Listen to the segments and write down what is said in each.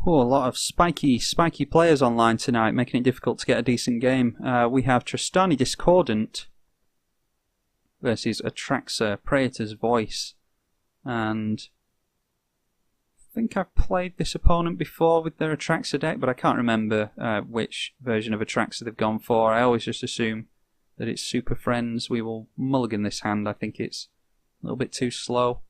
Oh, a lot of spiky players online tonight, making it difficult to get a decent game. We have Trostani Discordant versus Atraxa, Praetor's Voice. And I think I've played this opponent before with their Atraxa deck, but I can't remember which version of Atraxa they've gone for. I always just assume that it's Super Friends. We will mulligan this hand. I think it's a little bit too slow.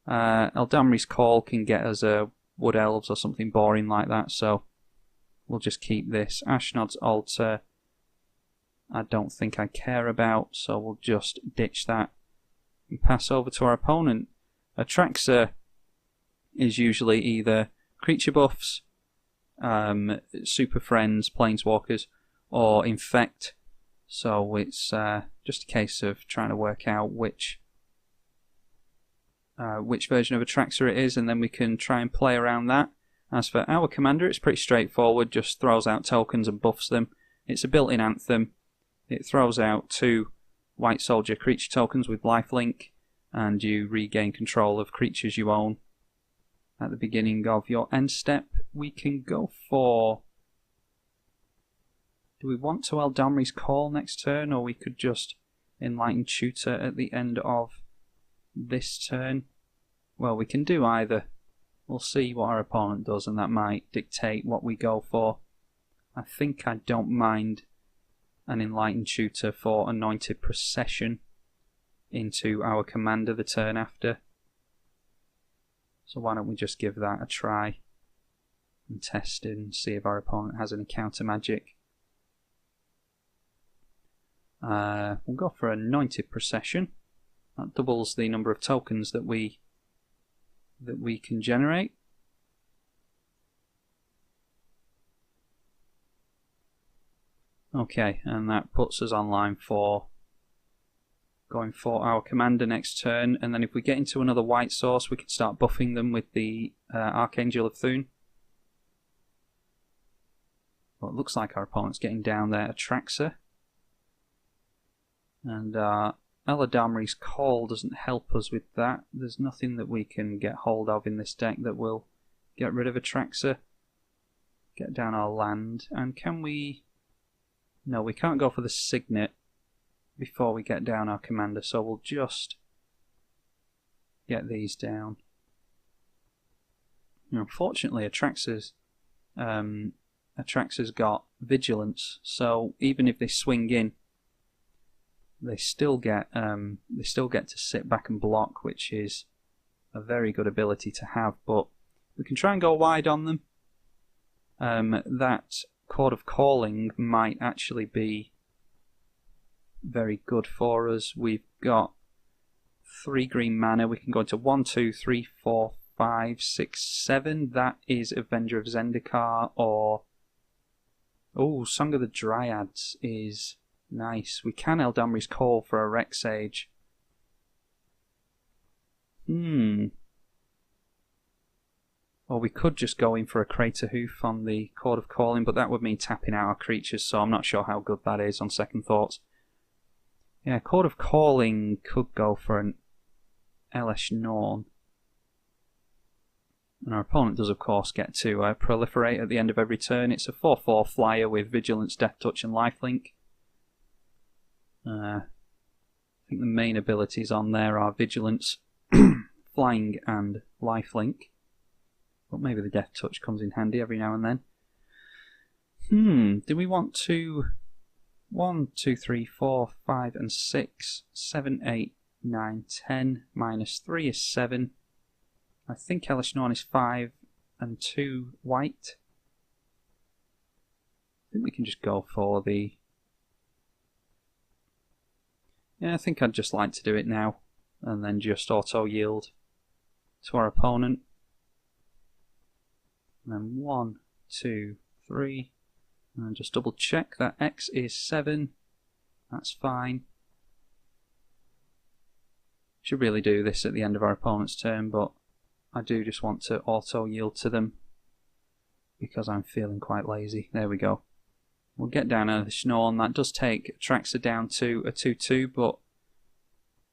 Eldamri's Call can get us a Wood Elves or something boring like that, so we'll just keep this. Ashnod's Altar I don't think I care about, so we'll just ditch that and pass over to our opponent. Atraxa is usually either creature buffs, Super Friends, Planeswalkers, or Infect, so it's just a case of trying to work out which version of Atraxa it is, and then we can try and play around that. As for our commander, it's pretty straightforward, just throws out tokens and buffs them. It's a built-in Anthem. It throws out 2 White Soldier creature tokens with lifelink, and you regain control of creatures you own at the beginning of your end step. We can go for... Do we want to Eldamri's Call next turn, or we could just Enlightened Tutor at the end of this turn? Well, we can do either. We'll see what our opponent does, and that might dictate what we go for. I think I don't mind an Enlightened Tutor for Anointed Procession into our commander the turn after. So why don't we just give that a try and test it and see if our opponent has any counter magic. We'll go for Anointed Procession. That doubles the number of tokens that we can generate. Okay, and that puts us online for going for our commander next turn, and then if we get into another white source we can start buffing them with the Archangel of Thune. Well, it looks like our opponent's getting down there Atraxa, and Eldamri's Call doesn't help us with that. There's nothing that we can get hold of in this deck that will get rid of Atraxa, get down our land. And can we... No, we can't go for the Signet before we get down our commander, so we'll just get these down. Unfortunately, Atraxa's got Vigilance, so even if they swing in, they still get to sit back and block, which is a very good ability to have. But we can try and go wide on them. That Chord of Calling might actually be very good for us. We've got 3 green mana. We can go into 1, 2, 3, 4, 5, 6, 7. That is Avenger of Zendikar, or oh, Song of the Dryads is nice. We can Eldamri's Call for a Rexage. Or we could just go in for a Crater Hoof on the Chord of Calling, but that would mean tapping out our creatures, so I'm not sure how good that is on second thoughts. Yeah, Chord of Calling could go for an Elesh Norn. And our opponent does, of course, get to proliferate at the end of every turn. It's a 4/4 flyer with Vigilance, Death Touch, and Lifelink. I think the main abilities on there are Vigilance, Flying, and Lifelink. But maybe the Death Touch comes in handy every now and then. Do we want to 1, 2, 3, 4, 5, and 6, 7, 8, 9, 10, -3 is 7. I think Elesh Norn is 5 and 2 white. I think we can just go for the... Yeah, I think I'd just like to do it now, and then just auto-yield to our opponent. And then 1, 2, 3, and just double check that X is 7. That's fine. Should really do this at the end of our opponent's turn, but I do just want to auto-yield to them because I'm feeling quite lazy. There we go. We'll get down the Schnorn. That does take Atraxa down to a 2/2, but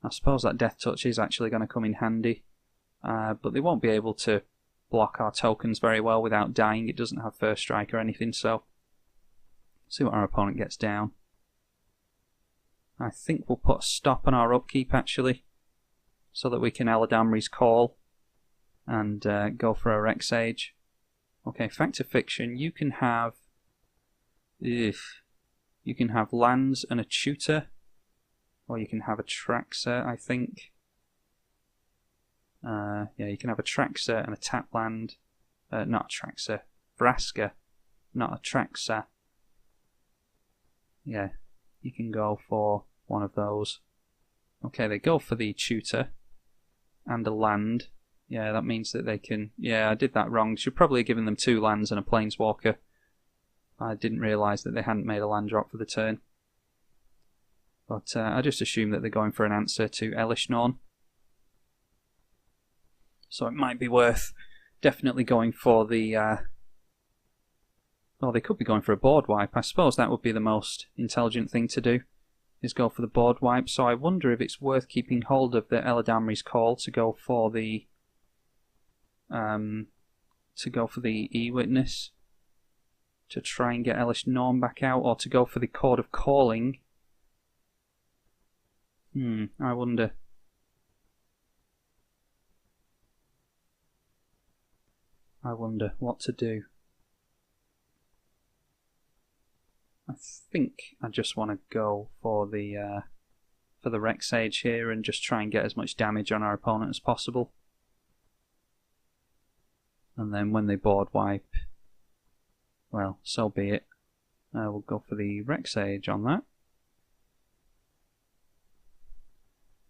I suppose that Death Touch is actually going to come in handy. But they won't be able to block our tokens very well without dying. It doesn't have first strike or anything, so see what our opponent gets down. I think we'll put a stop on our upkeep actually, so that we can Eladamri's Call and go for a Rexage. Okay, Fact or Fiction, you can have lands and a tutor, or you can have Atraxa, I think. Yeah, you can have Atraxa and a tap land. Not Atraxa, Vraska, not Atraxa. Yeah, you can go for one of those. Okay, they go for the tutor and a land. Yeah, that means that they can... Yeah, I did that wrong. Should probably have given them 2 lands and a Planeswalker. I didn't realise that they hadn't made a land drop for the turn. But I just assume that they're going for an answer to Elesh Norn. So it might be worth definitely going for the... Well, they could be going for a board wipe. I suppose that would be the most intelligent thing to do, is go for the board wipe. So I wonder if it's worth keeping hold of the Eladamri's Call to go for the E-Witness to try and get Elesh Norn back out, or to go for the Chord of Calling. I wonder. I wonder what to do. I think I just want to go for the Rexage here and just try and get as much damage on our opponent as possible. And then when they board wipe, well, so be it. We'll go for the Rexage on that.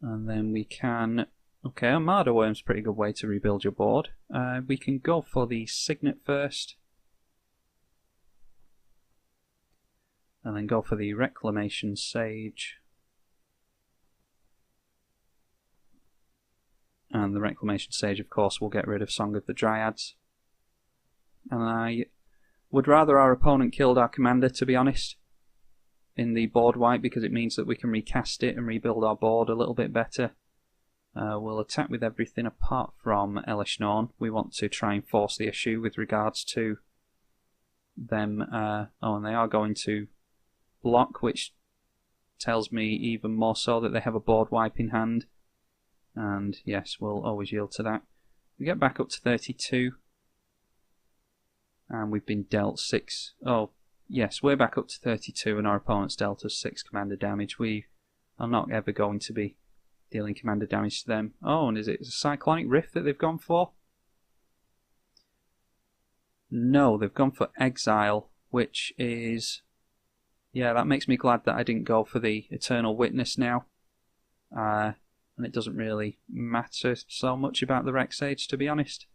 And then we can... Okay, Armada Worm's a pretty good way to rebuild your board. We can go for the Signet first. And then go for the Reclamation Sage. And the Reclamation Sage, of course, will get rid of Song of the Dryads. And I would rather our opponent killed our commander, to be honest, in the board wipe, because it means that we can recast it and rebuild our board a little bit better. We'll attack with everything apart from Elesh Norn. We want to try and force the issue with regards to them. Oh, and they are going to block, which tells me even more so that they have a board wipe in hand. And yes, we'll always yield to that. We get back up to 32. And we've been dealt 6. Oh, yes, we're back up to 32 and our opponent's dealt us 6 commander damage. We are not ever going to be dealing commander damage to them. Oh, and is it a Cyclonic Rift that they've gone for? No, they've gone for Exile, which is... Yeah, that makes me glad that I didn't go for the Eternal Witness now. And it doesn't really matter so much about the Rexage, to be honest.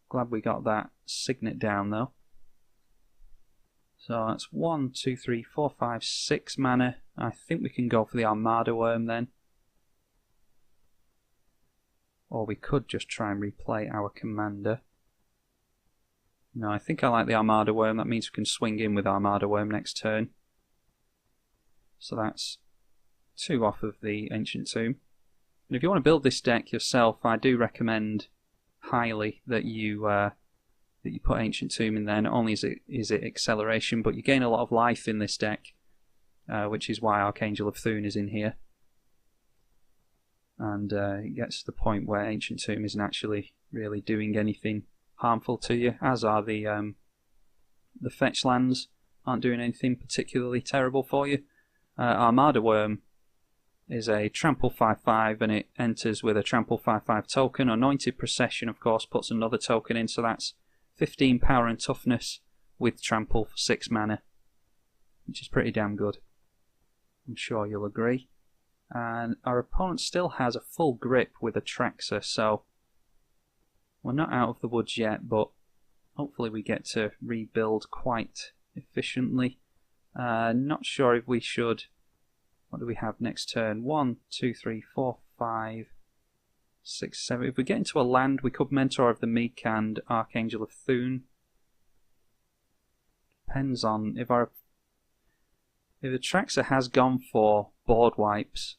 Glad we got that Signet down, though. So that's 1, 2, 3, 4, 5, 6 mana. I think we can go for the Armada Worm then. Or we could just try and replay our commander. No, I think I like the Armada Worm. That means we can swing in with Armada Worm next turn. So that's 2 off of the Ancient Tomb. And if you want to build this deck yourself, I do recommend highly that you put Ancient Tomb in there. Not only is it acceleration, but you gain a lot of life in this deck, which is why Archangel of Thune is in here. And it gets to the point where Ancient Tomb isn't actually really doing anything harmful to you, as are the fetch lands aren't doing anything particularly terrible for you. Armada Worm is a trample 5/5 and it enters with a trample 5/5 token. Anointed Procession, of course, puts another token in, so that's 15 power and toughness with trample for 6 mana, which is pretty damn good. I'm sure you'll agree. And our opponent still has a full grip with Atraxa, so we're not out of the woods yet, but hopefully we get to rebuild quite efficiently. Not sure if we should... What do we have next turn? 1, 2, 3, 4, 5, 6, 7. If we get into a land, we could Mentor of the Meek and Archangel of Thune. Depends on if Atraxa has gone for board wipes.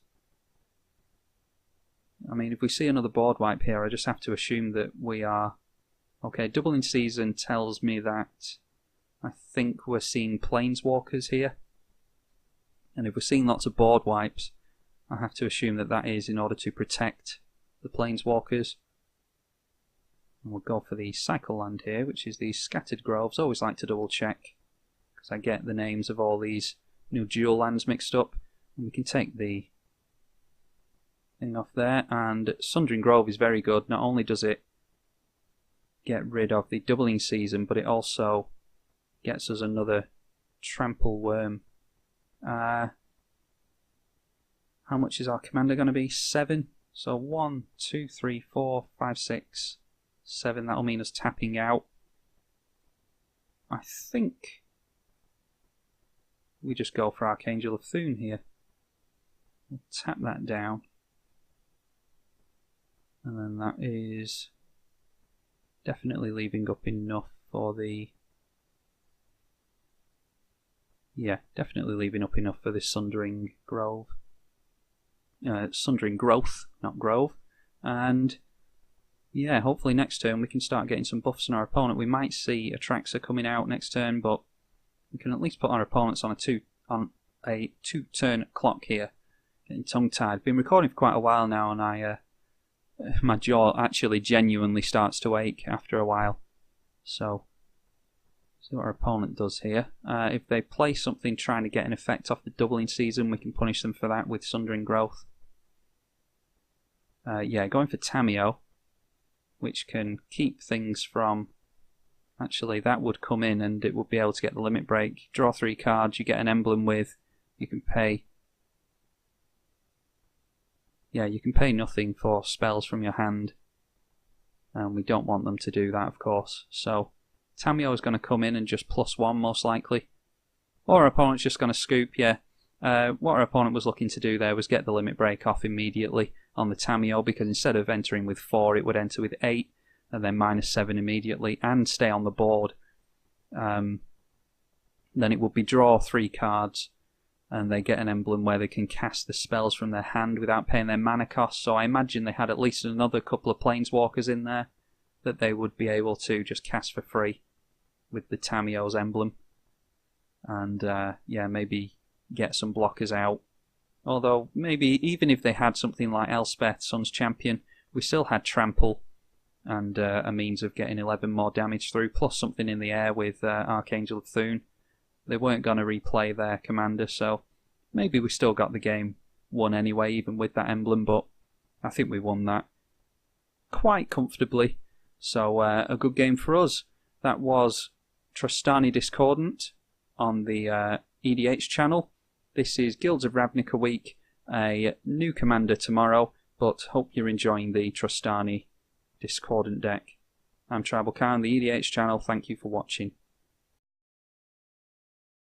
I mean, if we see another board wipe here, I just have to assume that we are Okay, doubling season tells me that I think we're seeing planeswalkers here. And if we're seeing lots of board wipes, I have to assume that that is in order to protect the planeswalkers. And we'll go for the cycle land here, which is the Scattered Groves. Always like to double check, because I get the names of all these new dual lands mixed up. And we can take the thing off there, and Sundering Grove is very good. Not only does it get rid of the doubling season, but it also gets us another Trample Worm. How much is our commander going to be? 7. So 1, 2, 3, 4, 5, 6, 7. That'll mean us tapping out. I think we just go for Archangel of Thune here. We'll tap that down. And then that is definitely leaving up enough for the... Yeah, definitely leaving up enough for this Sundering Grove. Sundering Growth, not Grove. And yeah, hopefully next turn we can start getting some buffs on our opponent. We might see Atraxa coming out next turn, but we can at least put our opponents on a two-turn clock here. Getting tongue-tied. Been recording for quite a while now, and my jaw actually genuinely starts to ache after a while. So, see what our opponent does here. If they play something trying to get an effect off the doubling season, we can punish them for that with Sundering Growth. Yeah, going for Tamiyo, which can keep things from... Actually, that would come in and it would be able to get the limit break. Draw 3 cards, you get an emblem with... You can pay... Yeah, you can pay nothing for spells from your hand. And we don't want them to do that, of course. So, Tamiyo is going to come in and just +1 most likely. Or our opponent's just going to scoop, yeah. What our opponent was looking to do there was get the limit break off immediately on the Tamiyo, because instead of entering with 4, it would enter with 8, and then -7 immediately, and stay on the board. Then it would be draw 3 cards, and they get an emblem where they can cast the spells from their hand without paying their mana cost. So I imagine they had at least another couple of planeswalkers in there that they would be able to just cast for free with the Tamiyo's emblem. And yeah, maybe get some blockers out. Although maybe even if they had something like Elspeth, Sun's Champion, we still had Trample and a means of getting 11 more damage through, plus something in the air with Archangel of Thune. They weren't going to replay their commander, so maybe we still got the game won anyway, even with that emblem, but I think we won that quite comfortably. So a good game for us. That was Trostani Discordant on the EDH channel. This is Guilds of Ravnica week, a new commander tomorrow, but hope you're enjoying the Trostani Discordant deck. I'm tribalkai on the EDH channel. Thank you for watching.